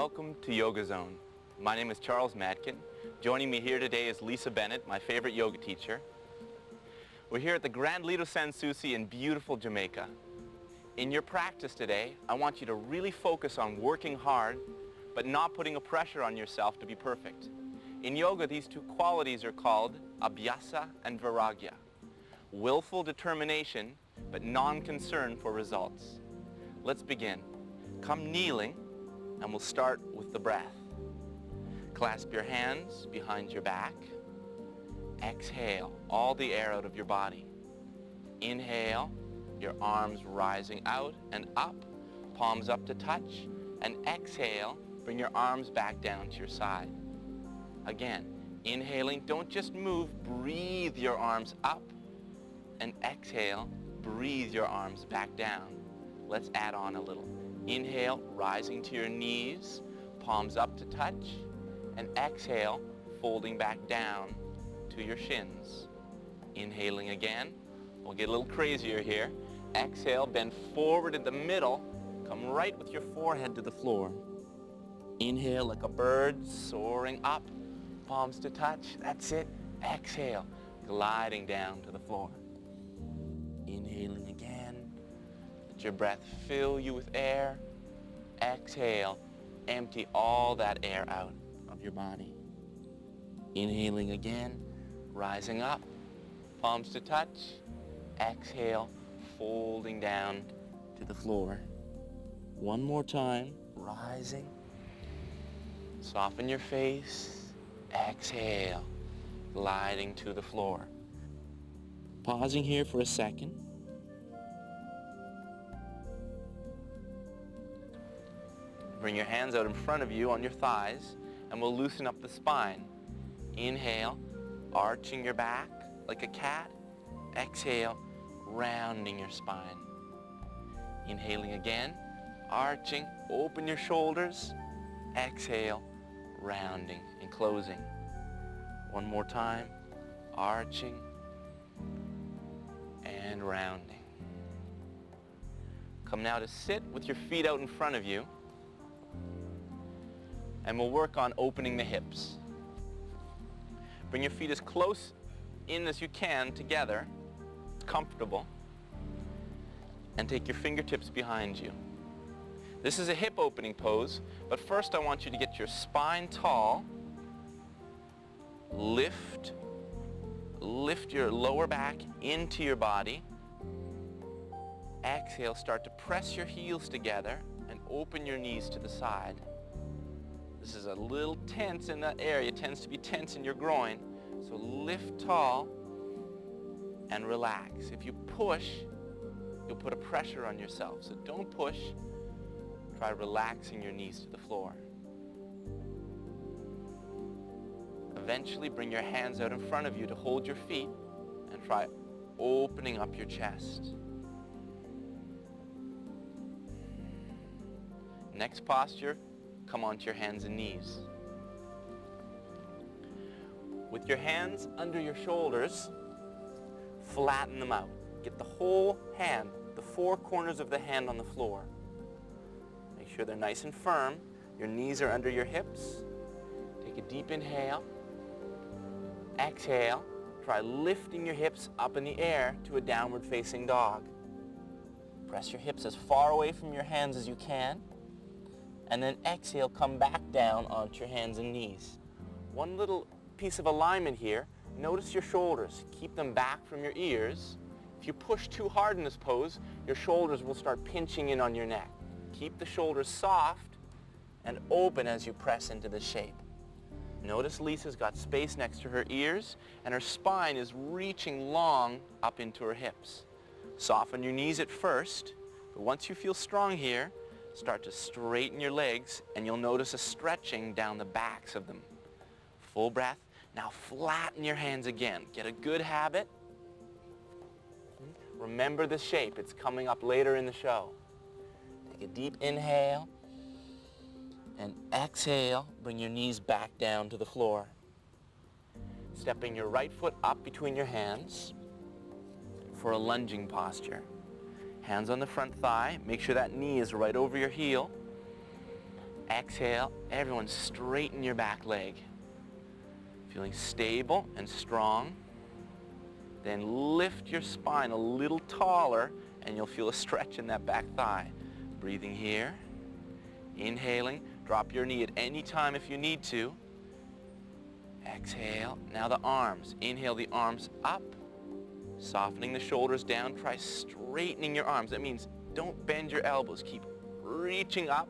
Welcome to Yoga Zone. My name is Charles Madkin. Joining me here today is Lisa Bennett, my favorite yoga teacher. We're here at the Grand Lido San Souci in beautiful Jamaica. In your practice today, I want you to really focus on working hard, but not putting a pressure on yourself to be perfect. In yoga, these two qualities are called abhyasa and vairagya. Willful determination, but non-concern for results. Let's begin. Come kneeling, and we'll start with the breath. Clasp your hands behind your back. Exhale all the air out of your body. Inhale, your arms rising out and up, palms up to touch, and exhale, bring your arms back down to your side. Again, inhaling, don't just move, breathe your arms up, and exhale, breathe your arms back down. Let's add on a little. Inhale, rising to your knees, palms up to touch, and exhale, folding back down to your shins. Inhaling again. We'll get a little crazier here. Exhale, bend forward in the middle, come right with your forehead to the floor. Inhale like a bird, soaring up, palms to touch. That's it. Exhale, gliding down to the floor. Inhaling again. Let your breath fill you with air. Exhale, empty all that air out of your body. Inhaling again, rising up, palms to touch. Exhale, folding down to the floor. One more time, rising. Soften your face. Exhale, gliding to the floor. Pausing here for a second. Bring your hands out in front of you on your thighs, and we'll loosen up the spine. Inhale, arching your back like a cat. Exhale, rounding your spine. Inhaling again, arching, open your shoulders. Exhale, rounding and closing. One more time, arching and rounding. Come now to sit with your feet out in front of you, and we'll work on opening the hips. Bring your feet as close in as you can together, comfortable, and take your fingertips behind you. This is a hip opening pose, but first I want you to get your spine tall. Lift your lower back into your body. Exhale, start to press your heels together and open your knees to the side. This is a little tense in that area. It tends to be tense in your groin. So lift tall and relax. If you push, you'll put a pressure on yourself. So don't push. Try relaxing your knees to the floor. Eventually bring your hands out in front of you to hold your feet and try opening up your chest. Next posture, come onto your hands and knees. With your hands under your shoulders, flatten them out. Get the whole hand, the four corners of the hand on the floor. Make sure they're nice and firm. Your knees are under your hips. Take a deep inhale. Exhale. Try lifting your hips up in the air to a downward facing dog. Press your hips as far away from your hands as you can. And then exhale, come back down onto your hands and knees. One little piece of alignment here. Notice your shoulders. Keep them back from your ears. If you push too hard in this pose, your shoulders will start pinching in on your neck. Keep the shoulders soft and open as you press into the shape. Notice Lisa's got space next to her ears, and her spine is reaching long up into her hips. Soften your knees at first, but once you feel strong here, start to straighten your legs, and you'll notice a stretching down the backs of them. Full breath. Now flatten your hands again. Get a good habit. Remember the shape. It's coming up later in the show. Take a deep inhale. And exhale, bring your knees back down to the floor. Stepping your right foot up between your hands for a lunging posture. Hands on the front thigh. Make sure that knee is right over your heel. Exhale, everyone straighten your back leg. Feeling stable and strong. Then lift your spine a little taller and you'll feel a stretch in that back thigh. Breathing here. Inhaling, drop your knee at any time if you need to. Exhale, now the arms. Inhale the arms up, softening the shoulders down. Try straightening your arms. That means don't bend your elbows. Keep reaching up,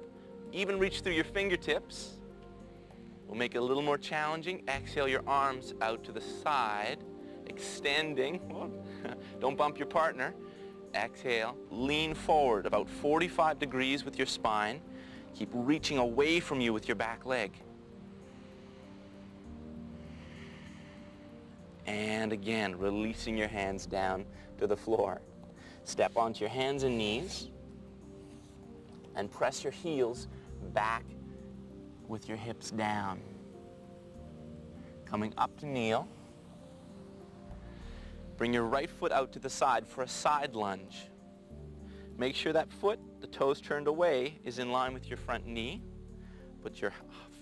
even reach through your fingertips. We'll make it a little more challenging. Exhale your arms out to the side, extending. Don't bump your partner. Exhale, lean forward about 45 degrees with your spine. Keep reaching away from you with your back leg. And again, releasing your hands down to the floor. Step onto your hands and knees and press your heels back with your hips down. Coming up to kneel. Bring your right foot out to the side for a side lunge. Make sure that foot, the toes turned away, is in line with your front knee. Put your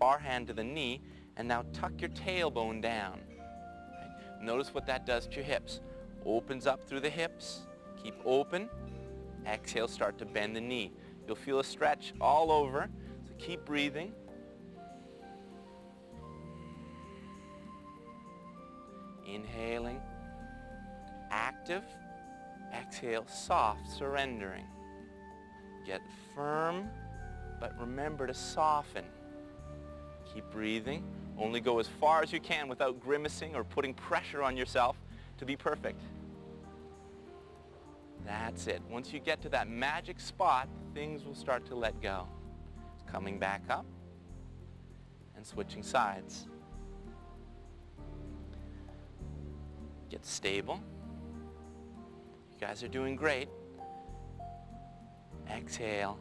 far hand to the knee and now tuck your tailbone down. Notice what that does to your hips. Opens up through the hips. Keep open. Exhale, start to bend the knee. You'll feel a stretch all over, so keep breathing. Inhaling. Active. Exhale, soft, surrendering. Get firm, but remember to soften. Keep breathing. Only go as far as you can without grimacing or putting pressure on yourself to be perfect. That's it. Once you get to that magic spot, things will start to let go. Coming back up and switching sides. Get stable. You guys are doing great. Exhale,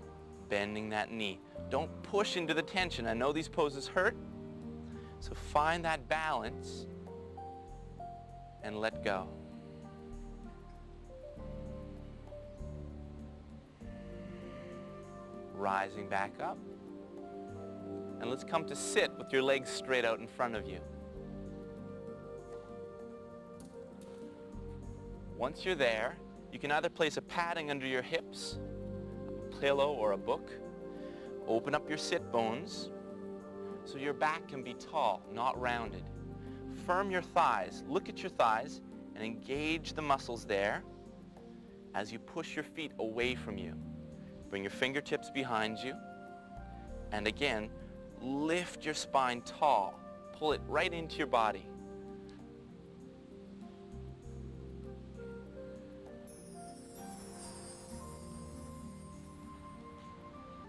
bending that knee. Don't push into the tension. I know these poses hurt. So find that balance and let go. Rising back up. And let's come to sit with your legs straight out in front of you. Once you're there, you can either place a padding under your hips, a pillow or a book. Open up your sit bones so your back can be tall, not rounded. Firm your thighs. Look at your thighs and engage the muscles there as you push your feet away from you. Bring your fingertips behind you. And again, lift your spine tall. Pull it right into your body.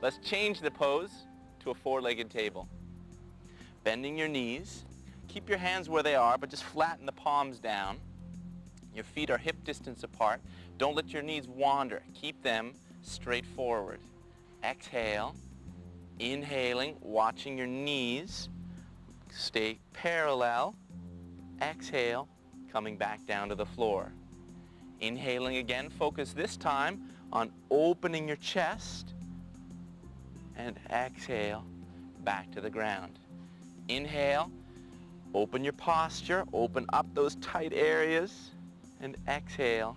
Let's change the pose to a four-legged table. Bending your knees. Keep your hands where they are, but just flatten the palms down. Your feet are hip distance apart. Don't let your knees wander. Keep them straight forward. Exhale. Inhaling, watching your knees. Stay parallel. Exhale, coming back down to the floor. Inhaling again. Focus this time on opening your chest. And exhale, back to the ground. Inhale, open your posture, open up those tight areas, and exhale,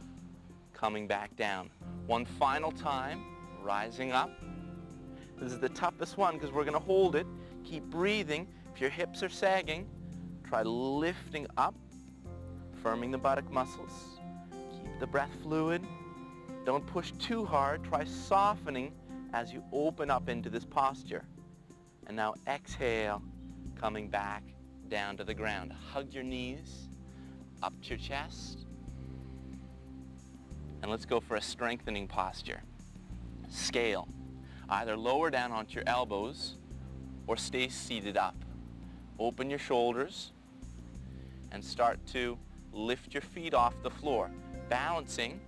coming back down. One final time, rising up. This is the toughest one because we're going to hold it. Keep breathing. If your hips are sagging, try lifting up, firming the buttock muscles. Keep the breath fluid. Don't push too hard. Try softening as you open up into this posture. And now exhale, coming back down to the ground. Hug your knees up to your chest. And let's go for a strengthening posture. Scale. Either lower down onto your elbows or stay seated up. Open your shoulders and start to lift your feet off the floor. Balancing.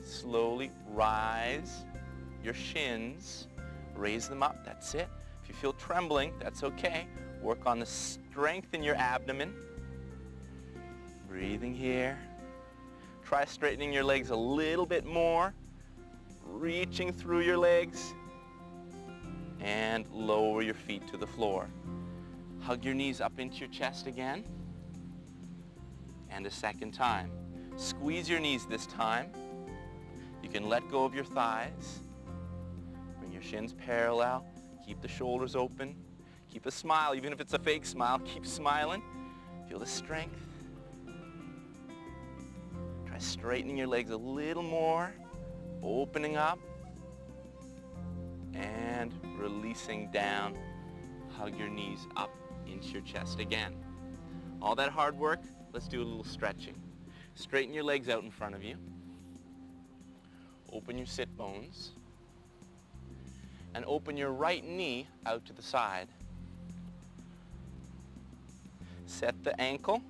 Slowly rise your shins. Raise them up. That's it. If you feel trembling, that's okay. Work on the strength in your abdomen. Breathing here. Try straightening your legs a little bit more. Reaching through your legs. and lower your feet to the floor. Hug your knees up into your chest again, and a second time. Squeeze your knees this time. You can let go of your thighs. Bring your shins parallel. Keep the shoulders open. Keep a smile, even if it's a fake smile. Keep smiling. Feel the strength. Try straightening your legs a little more. Opening up. And releasing down. Hug your knees up into your chest again. All that hard work, let's do a little stretching. Straighten your legs out in front of you. Open your sit bones. And open your right knee out to the side. Set the ankle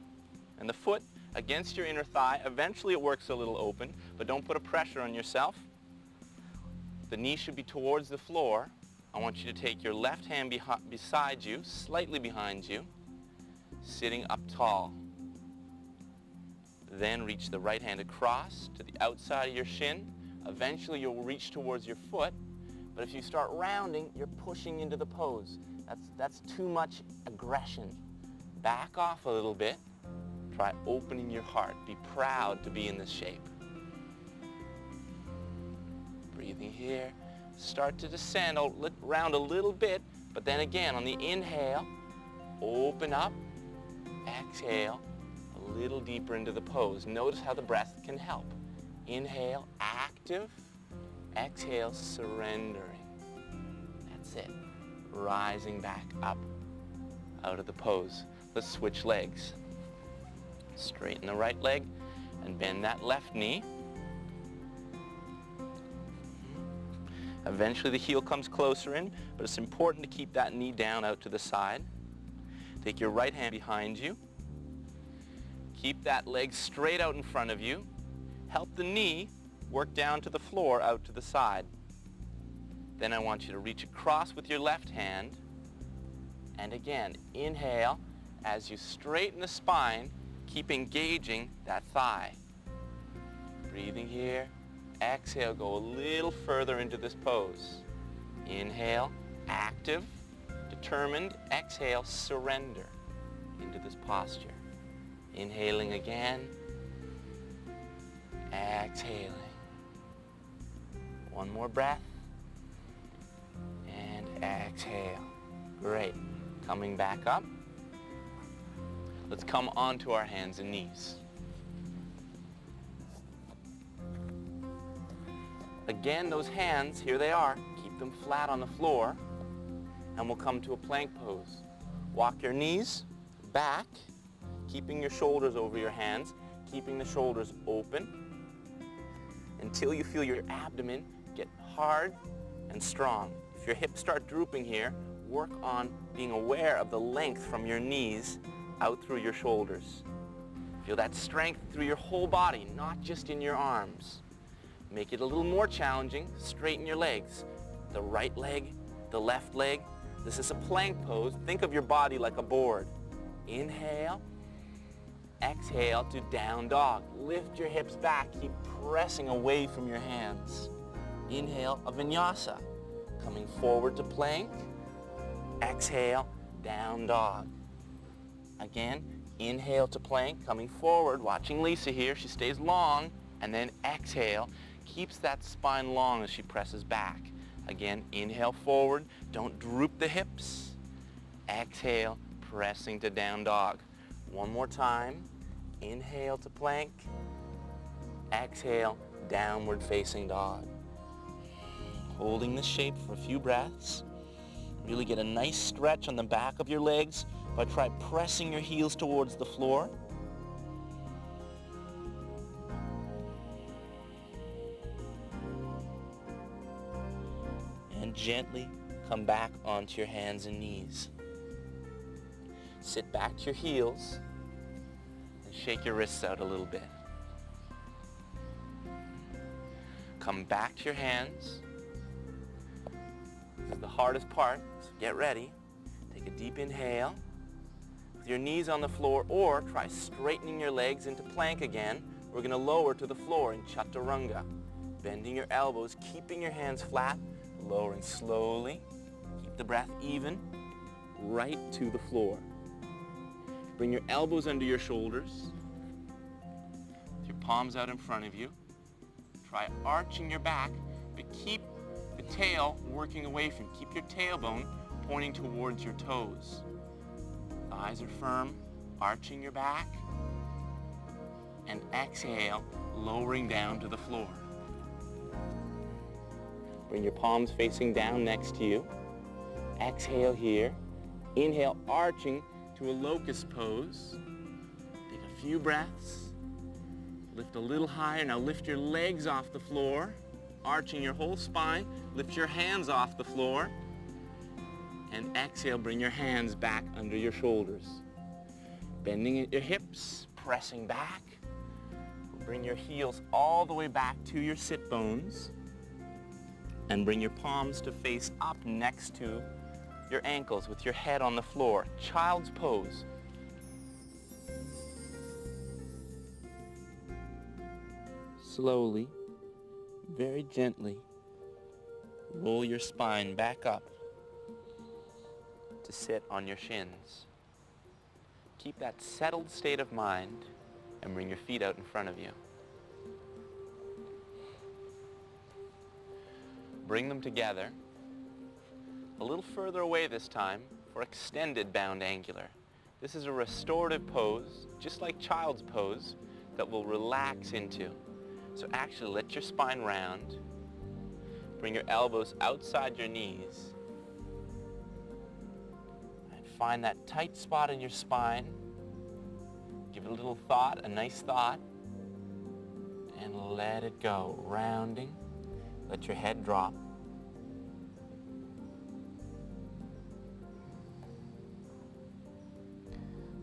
and the foot against your inner thigh. Eventually it works a little open, but don't put a pressure on yourself. The knee should be towards the floor. I want you to take your left hand beside you, slightly behind you, sitting up tall. Then reach the right hand across to the outside of your shin. Eventually you'll reach towards your foot, but if you start rounding, you're pushing into the pose. That's too much aggression. Back off a little bit. Try opening your heart. Be proud to be in this shape. Breathing here. Start to descend, round a little bit, but then again on the inhale, open up, exhale, a little deeper into the pose. Notice how the breath can help. Inhale, active. Exhale, surrendering. That's it. Rising back up out of the pose. Let's switch legs. Straighten the right leg and bend that left knee. Eventually the heel comes closer in, but it's important to keep that knee down out to the side. Take your right hand behind you. Keep that leg straight out in front of you. Help the knee work down to the floor out to the side. Then I want you to reach across with your left hand. And again, inhale as you straighten the spine, keep engaging that thigh. Breathing here. Exhale, go a little further into this pose. Inhale, active, determined. Exhale, surrender into this posture. Inhaling again. Exhaling. One more breath. And exhale. Great. Coming back up. Let's come onto our hands and knees. Again, those hands, here they are. Keep them flat on the floor. And we'll come to a plank pose. Walk your knees back, keeping your shoulders over your hands, keeping the shoulders open until you feel your abdomen get hard and strong. If your hips start drooping here, work on being aware of the length from your knees out through your shoulders. Feel that strength through your whole body, not just in your arms. Make it a little more challenging. Straighten your legs. The right leg, the left leg. This is a plank pose. Think of your body like a board. Inhale. Exhale to down dog. Lift your hips back. Keep pressing away from your hands. Inhale, a vinyasa. Coming forward to plank. Exhale, down dog. Again, inhale to plank. Coming forward, watching Lisa here. She stays long. And then exhale. Keeps that spine long as she presses back. Again, inhale forward. Don't droop the hips. Exhale, pressing to down dog. One more time. Inhale to plank. Exhale, downward facing dog. Holding this shape for a few breaths. Really get a nice stretch on the back of your legs by try pressing your heels towards the floor. And gently come back onto your hands and knees. Sit back to your heels and shake your wrists out a little bit. Come back to your hands. This is the hardest part, so get ready. Take a deep inhale with your knees on the floor, or try straightening your legs into plank again. We're going to lower to the floor in chaturanga. Bending your elbows, keeping your hands flat, lowering slowly. Keep keep the breath even, right to the floor. Bring your elbows under your shoulders, with your palms out in front of you. Try arching your back, but keep the tail working away from you. Keep your tailbone pointing towards your toes. Thighs are firm, arching your back, and exhale, lowering down to the floor. Bring your palms facing down next to you. Exhale here. Inhale, arching to a locust pose. Take a few breaths. Lift a little higher. Now lift your legs off the floor, arching your whole spine. Lift your hands off the floor. And exhale, bring your hands back under your shoulders. Bending at your hips, pressing back. Bring your heels all the way back to your sit bones. And bring your palms to face up next to your ankles with your head on the floor. Child's pose. Slowly, very gently, roll your spine back up to sit on your shins. Keep that settled state of mind and bring your feet out in front of you. Bring them together, a little further away this time for extended bound angular. This is a restorative pose, just like child's pose, that will relax into. So actually let your spine round. Bring your elbows outside your knees. And find that tight spot in your spine. Give it a little thought, a nice thought. And let it go, rounding. Let your head drop.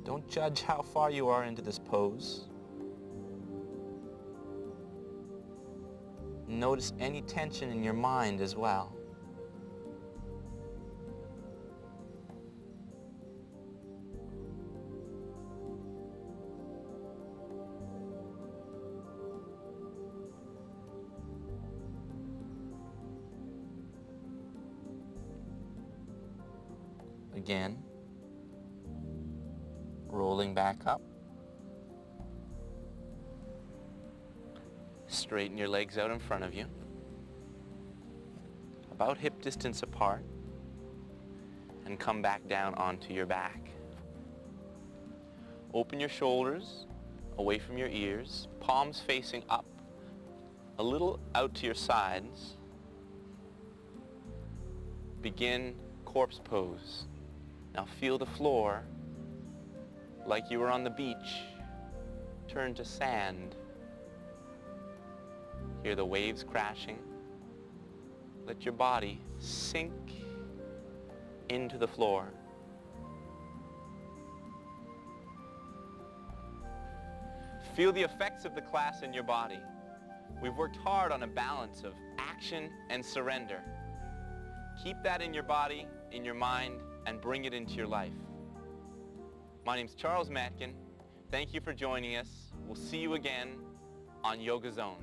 Don't judge how far you are into this pose. Notice any tension in your mind as well. Again, rolling back up. Straighten your legs out in front of you, about hip distance apart, and come back down onto your back. Open your shoulders away from your ears, palms facing up, a little out to your sides. Begin corpse pose. Now feel the floor like you were on the beach. Turn to sand. Hear the waves crashing. Let your body sink into the floor. Feel the effects of the class in your body. We've worked hard on a balance of action and surrender. Keep that in your body, in your mind, and bring it into your life. My name's Charles Matkin. Thank you for joining us. We'll see you again on Yoga Zone.